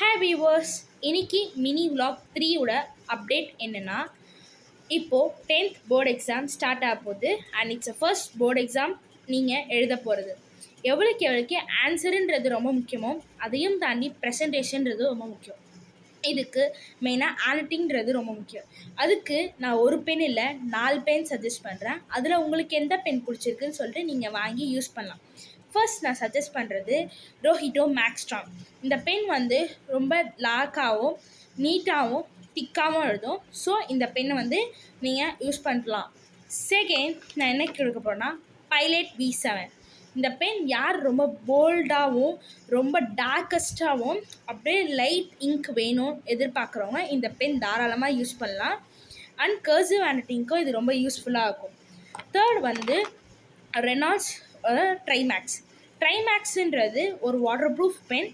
Hi viewers, இன்னைக்கு mini vlog 3 ஓட update என்னென்னா, இப்போது 10th போர்டு எக்ஸாம் ஸ்டார்ட் ஆக போகுது. And it's first board exam நீங்கள் எழுத போகிறது. எவ்வளோக்கு ஆன்சருன்றது ரொம்ப முக்கியமோ, அதையும் தாண்டி ப்ரெசன்டேஷன்றது ரொம்ப முக்கியம். இதுக்கு மெயினாக ஹேண்ட்ரைட்டிங்கிறது ரொம்ப முக்கியம். அதுக்கு நான் ஒரு பென் இல்லை 4 பென் சஜஸ்ட் பண்ணுறேன். அதில் உங்களுக்கு எந்த பென் பிடிச்சிருக்குன்னு சொல்லிட்டு நீங்கள் வாங்கி யூஸ் பண்ணலாம். ஃபர்ஸ்ட் நான் சஜஸ்ட் பண்ணுறது ரோஹிட்டோ மேக்ஸ்ட்ராங். இந்த பென் வந்து ரொம்ப லாக்காகவும் நீட்டாகவும் திக்காகவும் எழுதும். ஸோ இந்த பென்னை வந்து நீங்கள் யூஸ் பண்ணலாம். செகண்ட் நான் என்ன கொடுக்க போகிறேன்னா பைலட் V7. இந்த பென் யார் ரொம்ப போல்டாகவும் ரொம்ப டார்க்கஸ்டாகவும் அப்படியே லைட் இங்க் வேணும் எதிர்பார்க்குறவங்க இந்த பென் தாராளமாக யூஸ் பண்ணலாம். அண்ட் கர்சிவ் ஹேண்ட்ரைட்டிங்க்கும் இது ரொம்ப யூஸ்ஃபுல்லாக இருக்கும். தேர்ட் வந்து ரெனால்ட்ஸ் ட்ரைமேக்ஸுன்றது ஒரு வாட்டர் ப்ரூஃப் பென்.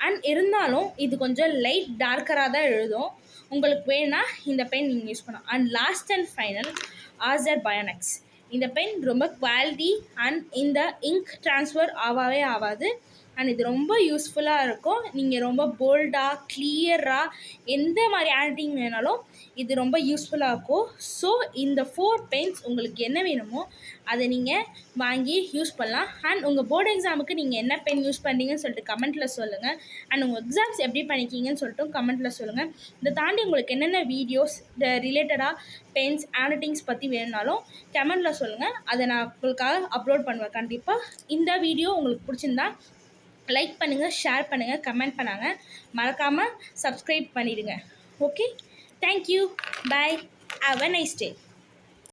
அண்ட் இருந்தாலும் இது கொஞ்சம் லைட் டார்க்கராக தான் எழுதும். உங்களுக்கு வேணுன்னா இந்த பென் நீங்கள் யூஸ் பண்ணலாம். And last and final Hauser bionics. இந்த பென் ரொம்ப குவாலிட்டி அண்ட் இந்த இங்க் ட்ரான்ஸ்ஃபர் ஆகாது. அண்ட் இது ரொம்ப யூஸ்ஃபுல்லாக இருக்கும். நீங்கள் ரொம்ப போல்டாக கிளியராக எந்த மாதிரி ஹேண்ட்ரைட்டிங் வேணாலும் இது ரொம்ப யூஸ்ஃபுல்லாக இருக்கும். ஸோ இந்த 4 பென்ஸ் உங்களுக்கு என்ன வேணுமோ அதை நீங்கள் வாங்கி யூஸ் பண்ணலாம். அண்ட் உங்கள் போர்டு எக்ஸாமுக்கு நீங்கள் என்ன பென் யூஸ் பண்ணுறீங்கன்னு சொல்லிட்டு கமெண்ட்டில் சொல்லுங்கள். அண்ட் உங்கள் எக்ஸாம்ஸ் எப்படி பண்ணிக்கிங்கன்னு சொல்லிட்டு கமெண்ட்டில் சொல்லுங்கள். இதை தாண்டி உங்களுக்கு என்னென்ன வீடியோஸ் ரிலேட்டடாக பென்ஸ் ஹேண்ட்ரைட்டிங்ஸ் பற்றி வேணுனாலும் கமெண்ட்டில் சொல்லுங்கள். அதை நான் உங்களுக்காக அப்லோட் பண்ணுவேன் கண்டிப்பாக. இந்த வீடியோ உங்களுக்கு பிடிச்சிருந்தா லைக் பண்ணுங்கள், ஷேர் பண்ணுங்கள், கமெண்ட் பண்ணாங்க மறக்காமல் சப்ஸ்கிரைப் பண்ணிவிடுங்க. Okay, thank you, bye, have a nice day.